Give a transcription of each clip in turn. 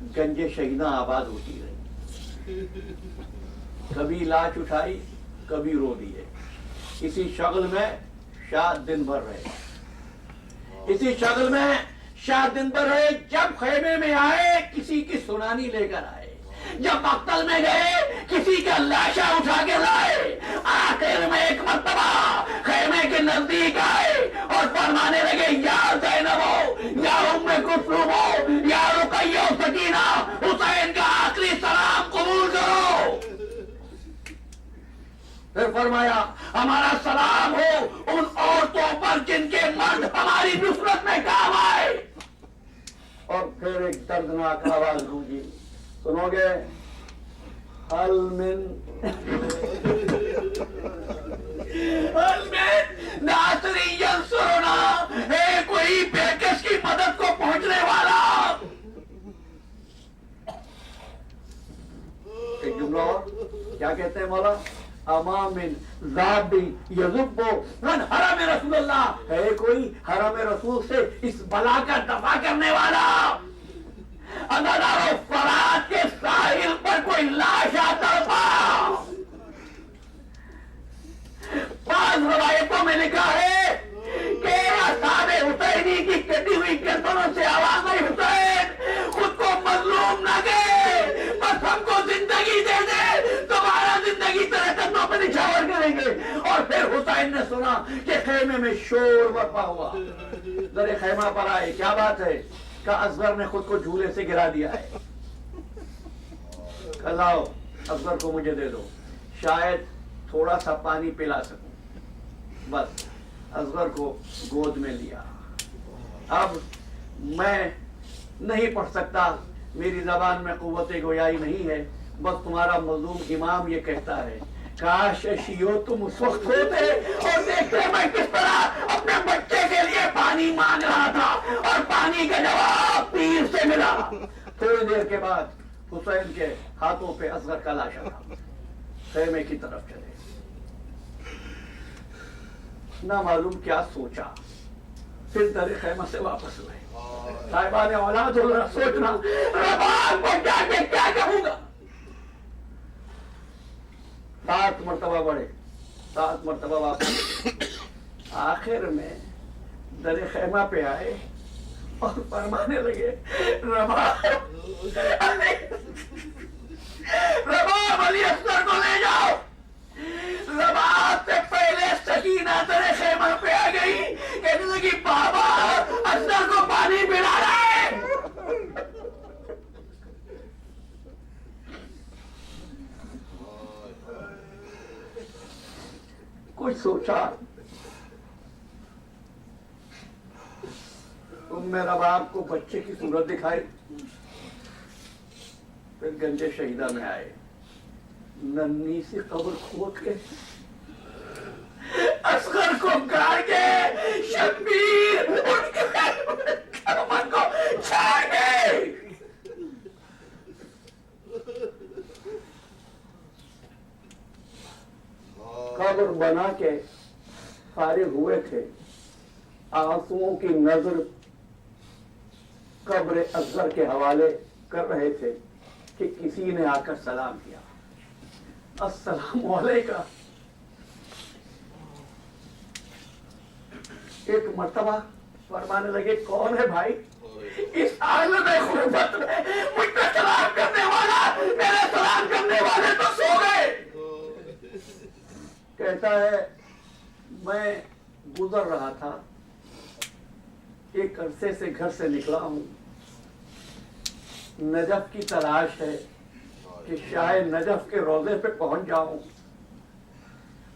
गंजे शहीदा आबाद होती रही। कभी लाश उठाई, कभी रो दिए। इसी शगल में शाह दिन भर रहे। इसी शगल में शाह दिन भर रहे। जब खेमे में आए, किसी की सुनानी लेकर आए। जब मक्तल में गए, किसी का लाशा उठा के लाए। आखिर में एक मर्तबा खेमे के नजदीक आए और फरमाने लगे, या ज़ैनबो, या उम्मे कुलसूम, या रुक़य्या सकीना, हुसैन का आखिरी सलाम कबूल करो। फिर फरमाया, हमारा सलाम हो उन औरतों पर जिनके मर्द हमारी नुसरत में काम आए। और फिर एक दर्दनाक आवाज गूंजी, सुनोगे? हल मिन नासरी यंसुरना, है कोई बेकस की मदद को पहुंचने वाला। एक जुमला और, क्या कहते हैं मौला? अमामिन ज़ाबी यज़ुब्बो मन हरम रसूलुल्लाह, है कोई हरम रसूल से इस बला का दफा करने वाला। अगर फरात के साहिल पर कोई लाश आता था। पांच रवायतों में लिखा है कि असहाबे हुसैनी की कटी हुई गर्दनों से आवाज आई, हुसैन खुद को मजलूम न के, बस हमको जिंदगी दे दे, तुम्हारा जिंदगी तेरे कंधों पर निछावर करेंगे। और फिर हुसैन ने सुना कि खेमे में शोर बर्पा हुआ। जरे खेमा पर आए, क्या बात है? का असगर ने खुद को झूले से गिरा दिया है। लाओ असगर को मुझे दे दो, शायद थोड़ा सा पानी पिला सकूं। बस असगर को गोद में लिया। अब मैं नहीं पढ़ सकता, मेरी जबान में कुव्वत गोयाई नहीं है। बस तुम्हारा मजलूम इमाम ये कहता है, काश शियो तुम उस वक्त होते और देखते मैं किस तरह अपने बच्चे के लिए पानी मांग रहा था और पानी का जवाब तीर से मिला। थोड़ी देर के बाद हुसैन के हाथों पे असगर का लाशा था। खेमे की तरफ चले, ना मालूम क्या सोचा, फिर दरे खेमा से वापस हुए। साहिबा ने औलाद सोचना, रबाब को जाके क्या कहूंगा। 7 मरतबा बढ़े, 7 मरतबा वापस। आखिर में दरे खेमा पे आए और फरमाने लगे, रबाब अली असगर को ले जाओ। रबाब से पहले सकीना दरे खेमा पे आ गई, कहने लगी, बाबा असगर को पानी पिला रहा है। कुछ सोचा, उम्मे रबाब को बच्चे की सूरत दिखाई। फिर गंजे शहीदा में आए, नन्ही सी कब्र खोद के असगर को गाड़ के शब्बीर को छाड़ गए। कब्र बना के फारिग हुए थे, आंसुओं की नजर कब्र असगर के हवाले कर रहे थे कि किसी ने आकर सलाम किया, अस्सलाम वालेकुम। एक मर्तबा फरमाने लगे, कौन है भाई इस आलम खुर्बत में मुझ पर सलाम करने वाला? मेरे सलाम करने वाले तो सो गए। कहता है, मैं गुजर रहा था, एक अरसे से घर से निकला हूं, नजफ की तलाश है कि शायद नजफ के रोजे पे पहुंच जाऊं।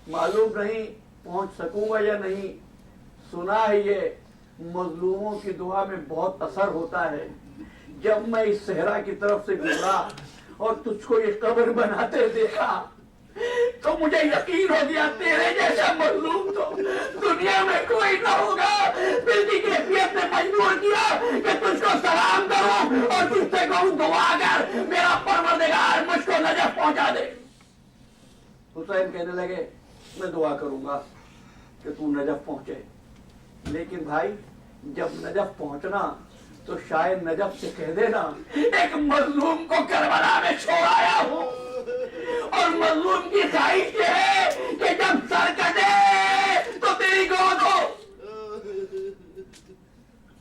मालूम नहीं पहुंच सकूंगा या नहीं। सुना है ये मजलूमों की दुआ में बहुत असर होता है। जब मैं इस सहरा की तरफ से गुजरा और तुझको ये कब्र बनाते देखा तो मुझे यकीन हो गया तेरे जैसा मजलूम तो दुनिया में कोई ना होगा। दिल की कैफियत ने मजबूर किया कि तुझको सलाम करूं और तुझसे कहूं दुआ कर, मेरा परवरदिगार मुझको नजफ पहुंचा दे। हुसैन कहने लगे, मैं दुआ करूंगा कि तू नजफ पहुंचे, लेकिन भाई जब नजफ पहुंचना तो शायद नजफ से कह देना एक मजलूम को करबला में छोड़ आया हूं, और मजलूम की ख्वाहिश ये है कि जब सर कटे तो तेरी गोद हो।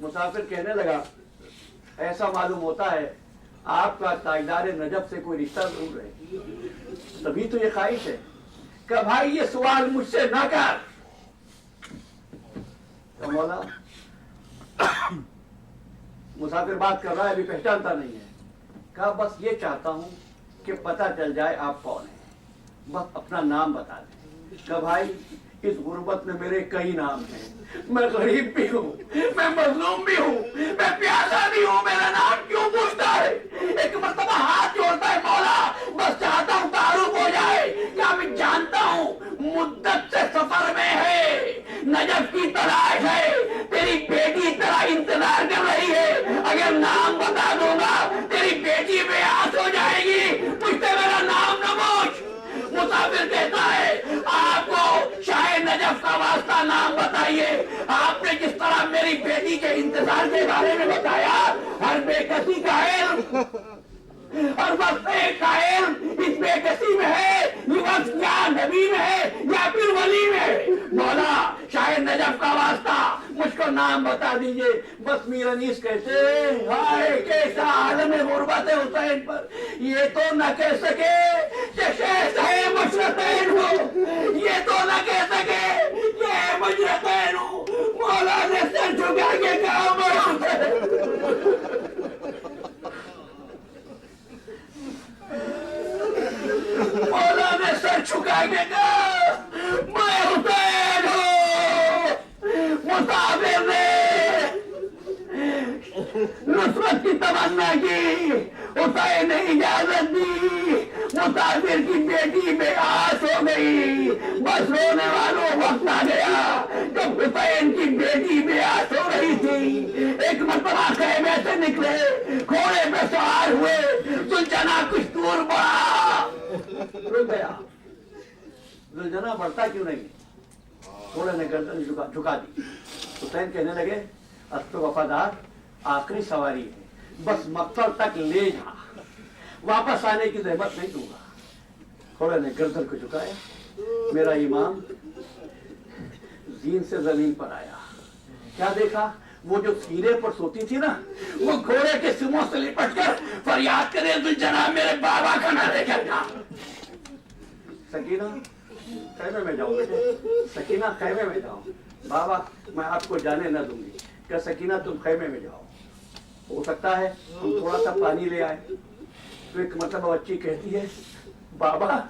मुसाफिर कहने लगा, ऐसा मालूम होता है आपका ताजदार नजफ से कोई रिश्ता ढूंढ रहे, तभी तो ये ख्वाहिश है कि भाई ये सवाल मुझसे ना कर। तो मौला मुसाफिर बात कर रहा है, अभी पहचानता नहीं है। कहा बस ये चाहता हूं कि पता चल जाए आप कौन है, बस अपना नाम बता दें। कहा भाई इस गुर्बत में मेरे कई नाम हैं, मैं गरीब भी हूँ, मैं मजलूम भी हूँ, मैं प्यासा भी हूँ, मेरा नाम क्यों पूछता है? एक मर्तबा हाथ जोड़ता है, मौला बस चाहता हूँ तारुफ हो जाए। क्या मैं जानता हूँ मुद्दत से सफर में है, नजफ की तलाश है, तेरी बेटी तेरा इंतजार कर रही है, अगर नाम बता दूंगा तेरी बेटी बेआस हो जाएगी, मुझसे मेरा नाम न पूछ। मुसाफिर कहता है आपको शायद नजफ का वास्ता नाम बताइए। आपने जिस तरह मेरी बेटी के इंतजार के बारे में बताया, हर बेकसी का इल्म और बस एक का इल्म इस बेकसी में है, बस या नबी में है या फिर वली में है। मौला शायद नजफ का वास्ता मुझको नाम बता दीजिए। बस मीर अनीस कहते हाय कैसा आलम गुर्बत है हुसैन पर, ये तो न कह सके कि शेष है मुशरकैन हो, ये तो न कह सके कि मुशरकैन हो। मौला ने सर झुका के कहा मौला ने सर झुका के कहा मैं हुसैन हूँ। मुसाफिर ने नुसरत की तमन्ना की, हुसैन ने इजाजत दी, मुसाफिर की बेटी बेआस हो गई। बस रोने वालों वक्त आ गया जब हुसैन की बेटी बेआस हो रही थी। एक मरतबा खेमे से निकले, घोड़े पे सवार हुए, सुलझना कुछ दूर बढ़ा, रुक गया। सुलझना बढ़ता क्यों नहीं? घोड़े ने गर्दन झुका दी। हुसैन कहने लगे अस्तो वफादार, आखिरी सवारी है, बस मक्सद तक ले जा, वापस आने की जहमत नहीं दूंगा। घोड़े ने गर्दन को झुकाया, मेरा इमाम जीन से जमीन पर आया। क्या देखा? वो जो सीने पर सोती थी ना, वो घोड़े के सिमों से लिपट कर फरियाद करे दुलजना मेरे बाबा का ना लेकर जा। सकीना खैमे में जाओ बेटे, सकीना खैमे में जाओ, बाबा मैं आपको जाने न दूंगी। क्या सकीना तुम खैमे में जाओ, हो सकता है हम थोड़ा सा पानी ले आए। तो एक मतलब बच्ची कहती है बाबा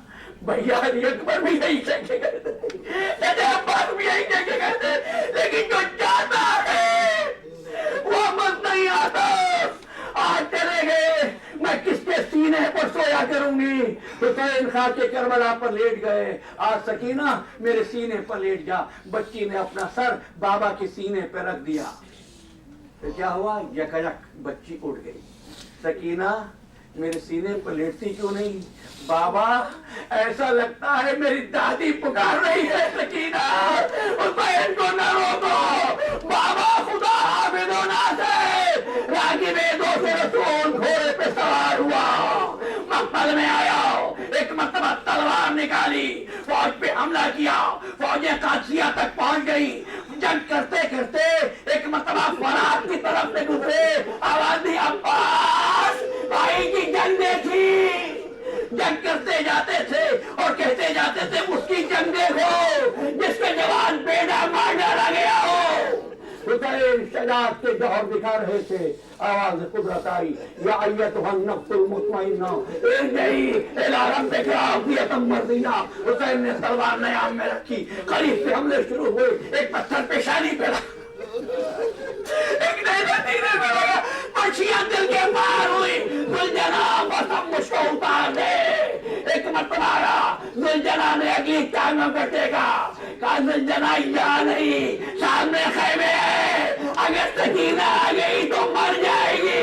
भैया अकबर भी यही चेके करते, अब्बास भी यही चेके करते, लेकिन जो जाता है वो मत नहीं आता। आज चले गए, मैं किसके सीने पर सोया करूंगी? हुसैन खा के करबला पर लेट गए, आज सकीना मेरे सीने पर लेट जा। बच्ची ने अपना सर बाबा के सीने पर रख दिया, तो क्या हुआ? यकयक बच्ची उठ गई। सकीना मेरे सीने पर लेटती क्यों नहीं? बाबा ऐसा लगता है मेरी दादी पुकार रही है। सकीना हुसैन को न रोको, बाबा खुदा हाफिज़ो नासिर रागिबे दोस्त रसूल घोड़े पे सवार हुआ, मक्तल में आया, एक मर्तबा तलवार निकाली, फौज पे हमला किया, फौजें कादसिया तक पहुंच गई। जंग करते करते एक मर्तबा फरात की तरफ से गुजरे, आवाज दी अब्बास भाई की जंग देखी। जंग करते जाते थे और कहते जाते थे उसकी जंग देखो जिसके जवान बेड़ा मार डाला गया हो। हुसैन शजाअत के जौहर दिखा रहे थे, आवाज कुदरत आई, या अय्यतुहन नफ्सुल मुतमइन्ना इरजिई इला रब्बिका रादियतम मर्दिया। हुसैन ने तलवार नयाम में रखी, करीब से हमले शुरू हुए, एक पत्थर पेशानी पे रखा, एक धीरे में लगा, पक्षियां दिल के पार हुई। दुलजना बस हम मुझको उतार दे। एक मरतबा आया, दुलजना ने अगली टांग में बैठेगा, कहा दुलजना यहाँ नहीं, सामने खैमे है, अगर सकीना आ गई तो मर जाएगी।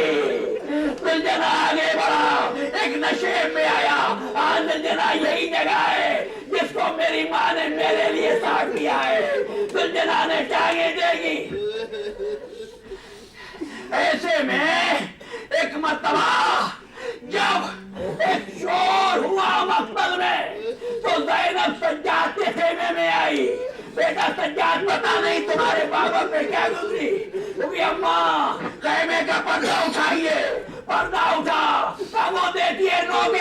दुलजना आगे बढ़ा, एक नशे में आया, आज दुलजना यही जगह है जिसको मेरी माँ ने मेरे लिए साथ किया है। दुलजना ने टांगे देगी, ऐसे में एक मर्तबा जब एक शोर हुआ मकतल में, तो ज़ैनब सज्जाद के खेमे में आई। बेटा सज्जाद, पता नहीं तुम्हारे बाबा पे क्या गुजरी। क्योंकि अम्मा खेमे का पर्दा उठाइए। पर्दा उठा, वो देखिए लोग